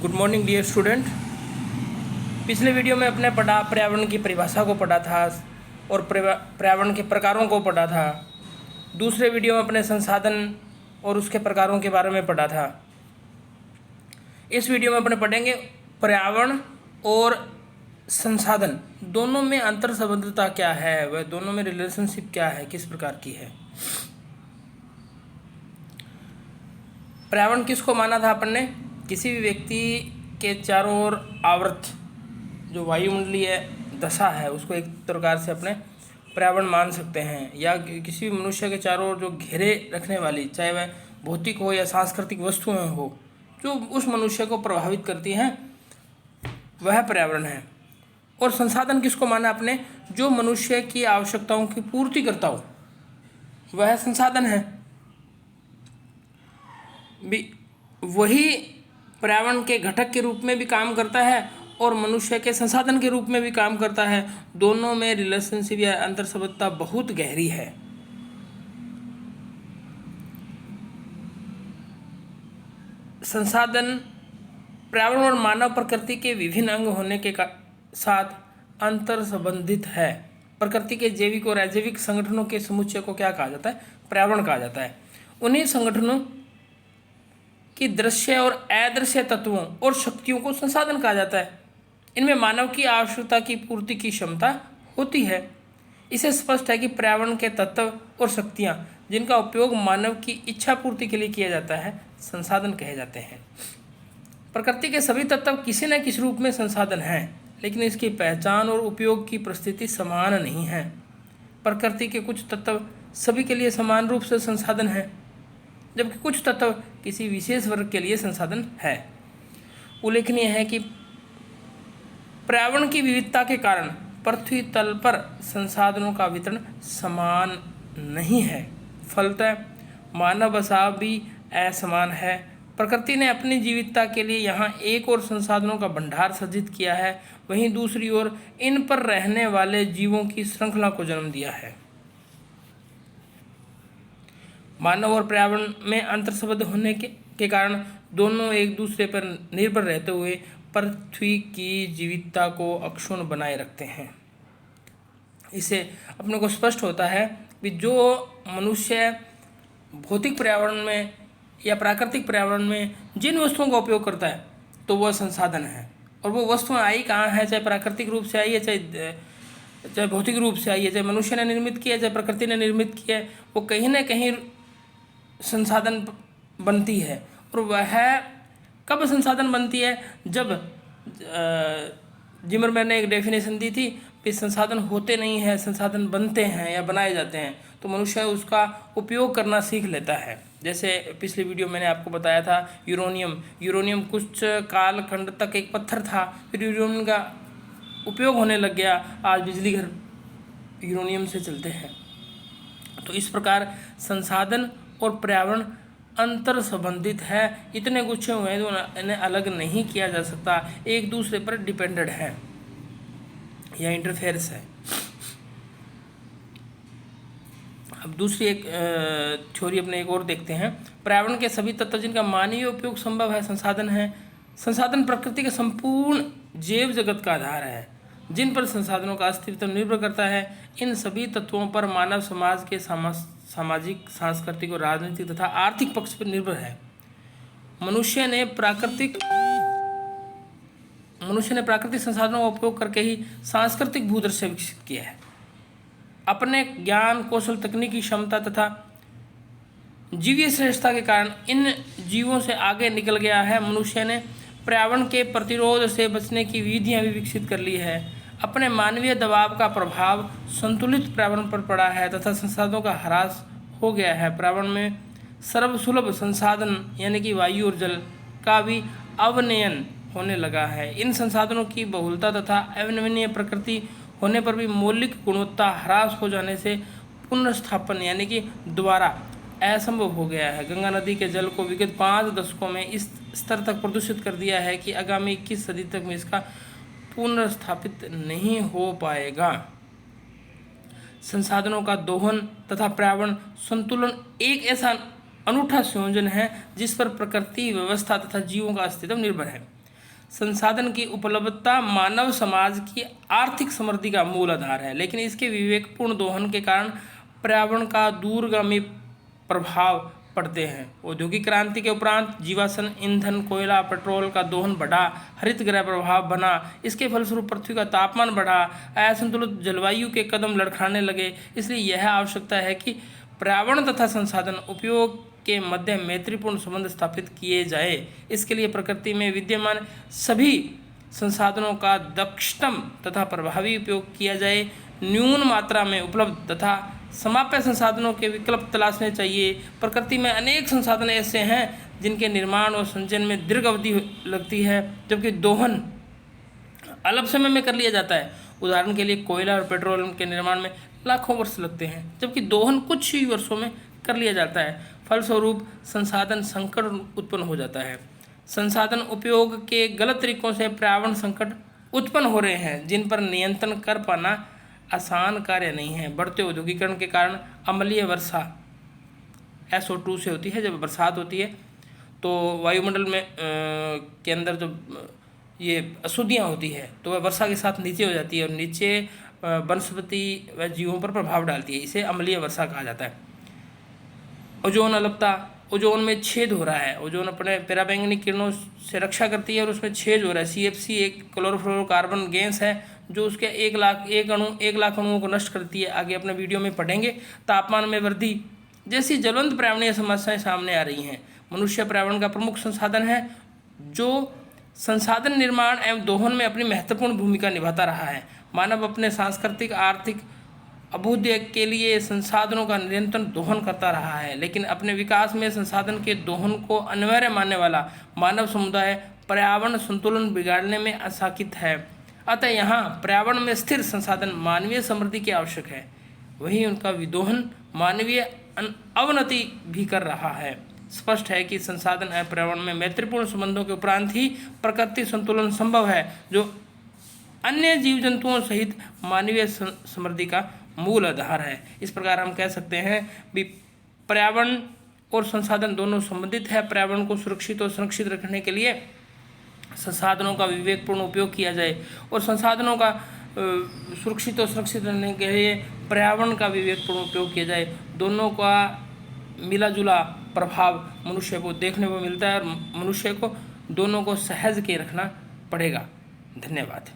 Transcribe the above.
Good morning dear student. पिछले video में अपने पढ़ा पर्यावरण की परिभाषा को पढ़ा था और पर्यावरण के प्रकारों को पढ़ा था। दूसरे वीडियो में अपने संसाधन और उसके प्रकारों के बारे में पढ़ा था। इस वीडियो में अपने पढ़ेंगे पर्यावरण और संसाधन दोनों में अंतर संबंधता क्या है, वह दोनों में रिलेशनशिप क्या है, किस प्रकार की है। पर्यावरण किसको माना था अपन ने? किसी भी व्यक्ति के चारों ओर आवृत जो वायुमंडलीय दशा है उसको एक प्रकार से अपने पर्यावरण मान सकते हैं, या किसी भी मनुष्य के चारों ओर जो घेरे रखने वाली, चाहे वह भौतिक हो या सांस्कृतिक वस्तुएं हो, जो उस मनुष्य को प्रभावित करती हैं, वह पर्यावरण है। और संसाधन किसको माना आपने? जो मनुष्य की आवश्यकताओं की पूर्ति करता हो, वह संसाधन है। वही पर्यावरण के घटक के रूप में भी काम करता है और मनुष्य के संसाधन के रूप में भी काम करता है। दोनों में रिलेशनशिप या अंतर संबंधता बहुत गहरी है। संसाधन पर्यावरण और मानव प्रकृति के विभिन्न अंग होने के साथ अंतर संबंधित है। प्रकृति के जैविक और अजैविक संगठनों के समुच्चय को क्या कहा जाता है? पर्यावरण कहा जाता है। उन्हीं संगठनों कि दृश्य और अदृश्य तत्वों और शक्तियों को संसाधन कहा जाता है। इनमें मानव की आवश्यकता की पूर्ति की क्षमता होती है। इसे स्पष्ट है कि पर्यावरण के तत्व और शक्तियाँ जिनका उपयोग मानव की इच्छा पूर्ति के लिए किया जाता है, संसाधन कहे जाते हैं। प्रकृति के सभी तत्व किसी न किसी रूप में संसाधन हैं, लेकिन इसकी पहचान और उपयोग की परिस्थिति समान नहीं है। प्रकृति के कुछ तत्व सभी के लिए समान रूप से संसाधन हैं, जबकि कुछ तत्व किसी विशेष वर्ग के लिए संसाधन है। उल्लेखनीय है कि पर्यावरण की विविधता के कारण पृथ्वी तल पर संसाधनों का वितरण समान नहीं है। फलतः मानव बसाव भी असमान है। प्रकृति ने अपनी जीवितता के लिए यहाँ एक और संसाधनों का भंडार सृजित किया है, वहीं दूसरी ओर इन पर रहने वाले जीवों की श्रृंखला को जन्म दिया है। मानव और पर्यावरण में अंतर संबंध होने के कारण दोनों एक दूसरे पर निर्भर रहते हुए पृथ्वी की जीवितता को अक्षुण्ण बनाए रखते हैं। इससे अपने को स्पष्ट होता है कि जो मनुष्य भौतिक पर्यावरण में या प्राकृतिक पर्यावरण में जिन वस्तुओं का उपयोग करता है, तो वह संसाधन है। और वो वस्तुएं आई कहाँ है, चाहे प्राकृतिक रूप से आई है, चाहे भौतिक रूप से आई है, चाहे मनुष्य ने निर्मित किया है, चाहे प्रकृति ने निर्मित किया है, वो कहीं ना कहीं संसाधन बनती है। और वह कब संसाधन बनती है? जब जिमरमैन ने एक डेफिनेशन दी थी कि संसाधन होते नहीं हैं, संसाधन बनते हैं या बनाए जाते हैं, तो मनुष्य उसका उपयोग करना सीख लेता है। जैसे पिछले वीडियो मैंने आपको बताया था यूरेनियम कुछ कालखंड तक एक पत्थर था, फिर यूरेनियम का उपयोग होने लग गया, आज बिजली घर यूरेनियम से चलते हैं। तो इस प्रकार संसाधन और पर्यावरण अंतर संबंधित है। इतने गुच्छे हुए हैं तो इन्हें अलग नहीं किया जा सकता, एक दूसरे पर डिपेंडेंट है या इंटरफेरेंस है। अब दूसरी एक थ्योरी अपने एक और देखते हैं। पर्यावरण के सभी तत्व जिनका मानवीय उपयोग संभव है संसाधन है। संसाधन प्रकृति के संपूर्ण जैव जगत का आधार है, जिन पर संसाधनों का अस्तित्व निर्भर करता है। इन सभी तत्वों पर मानव समाज के सामाजिक, सांस्कृतिक और राजनीतिक तथा आर्थिक पक्ष पर निर्भर है। मनुष्य ने प्राकृतिक संसाधनों का उपयोग करके ही सांस्कृतिक भूदृश्य विकसित किया है। अपने ज्ञान, कौशल, तकनीकी क्षमता तथा जीवीय श्रेष्ठता के कारण इन जीवों से आगे निकल गया है। मनुष्य ने पर्यावरण के प्रतिरोध से बचने की विधियां भी विकसित कर ली है। अपने मानवीय दबाव का प्रभाव संतुलित पर्यावरण पर पड़ा है तथा संसाधनों का ह्रास हो गया है। पर्यावरण में सर्वसुलभ संसाधन यानी कि वायु और जल का भी अवनयन होने लगा है। इन संसाधनों की बहुलता तथा अवनवीय प्रकृति होने पर भी मौलिक गुणवत्ता ह्रास हो जाने से पुनर्स्थापन यानी कि दोबारा असंभव हो गया है। गंगा नदी के जल को विगत 5 दशकों में इस स्तर तक प्रदूषित कर दिया है कि आगामी 21 सदी तक में इसका पुनर्स्थापित नहीं हो पाएगा। संसाधनों का दोहन तथा पर्यावरण संतुलन एक ऐसा अनूठा संयोजन है जिस पर प्रकृति, व्यवस्था तथा जीवों का अस्तित्व निर्भर है। संसाधन की उपलब्धता मानव समाज की आर्थिक समृद्धि का मूल आधार है, लेकिन इसके विवेकपूर्ण दोहन के कारण पर्यावरण का दूरगामी प्रभाव पड़ते हैं। औद्योगिक क्रांति के उपरांत जीवाश्म ईंधन, कोयला, पेट्रोल का दोहन बढ़ा, हरित गृह प्रभाव बना। इसके फलस्वरूप पृथ्वी का तापमान बढ़ा, असंतुलित जलवायु के कदम लड़खड़ाने लगे। इसलिए यह आवश्यकता है कि पर्यावरण तथा संसाधन उपयोग के मध्य मैत्रीपूर्ण संबंध स्थापित किए जाए। इसके लिए प्रकृति में विद्यमान सभी संसाधनों का दक्षतम तथा प्रभावी उपयोग किया जाए। न्यून मात्रा में उपलब्ध तथा समाप्य संसाधनों के विकल्प तलाशने चाहिए। प्रकृति में अनेक संसाधन ऐसे हैं जिनके निर्माण और संचयन में दीर्घ अवधि लगती है, जबकि दोहन अल्प समय में कर लिया जाता है। उदाहरण के लिए कोयला और पेट्रोल के निर्माण में लाखों वर्ष लगते हैं, जबकि दोहन कुछ ही वर्षों में कर लिया जाता है। फलस्वरूप संसाधन संकट उत्पन्न हो जाता है। संसाधन उपयोग के गलत तरीकों से पर्यावरण संकट उत्पन्न हो रहे हैं, जिन पर नियंत्रण कर पाना आसान कार्य नहीं है। बढ़ते औद्योगिकरण के कारण अम्लीय वर्षा SO2 से होती है। जब बरसात होती है तो वायुमंडल में के अंदर जो ये अशुद्धियाँ होती है तो वह वर्षा के साथ नीचे हो जाती है और नीचे वनस्पति व जीवों पर प्रभाव डालती है। इसे अम्लीय वर्षा कहा जाता है। ओजोन अलपता, ओजोन में छेद हो रहा है। ओजोन अपने पराबैंगनी किरणों से रक्षा करती है और उसमें छेद हो रहा है। CFC एक क्लोरोफ्लोरोकार्बन गैस है जो उसके 1 लाख अणुओं को नष्ट करती है। आगे अपने वीडियो में पढ़ेंगे। तापमान में वृद्धि जैसी ज्वलंत पर्यावरणीय समस्याएं सामने आ रही हैं। मनुष्य पर्यावरण का प्रमुख संसाधन है, जो संसाधन निर्माण एवं दोहन में अपनी महत्वपूर्ण भूमिका निभाता रहा है। मानव अपने सांस्कृतिक, आर्थिक अभ्युदय के लिए संसाधनों का निरंतर दोहन करता रहा है, लेकिन अपने विकास में संसाधन के दोहन को अनिवार्य मानने वाला मानव समुदाय पर्यावरण संतुलन बिगाड़ने में आसक्त है। अतः यहाँ पर्यावरण में स्थिर संसाधन मानवीय समृद्धि की आवश्यक है, वहीं उनका विदोहन मानवीय अवनति भी कर रहा है। स्पष्ट है कि संसाधन एवं पर्यावरण में मैत्रीपूर्ण संबंधों के उपरांत ही प्रकृति संतुलन संभव है, जो अन्य जीव जंतुओं सहित मानवीय समृद्धि का मूल आधार है। इस प्रकार हम कह सकते हैं कि पर्यावरण और संसाधन दोनों संबंधित है। पर्यावरण को सुरक्षित और संरक्षित रखने के लिए संसाधनों का विवेकपूर्ण उपयोग किया जाए और संसाधनों का सुरक्षित और सुरक्षित रहने के लिए पर्यावरण का विवेकपूर्ण उपयोग किया जाए। दोनों का मिला जुला प्रभाव मनुष्य को देखने को मिलता है और मनुष्य को दोनों को सहज के रखना पड़ेगा। धन्यवाद।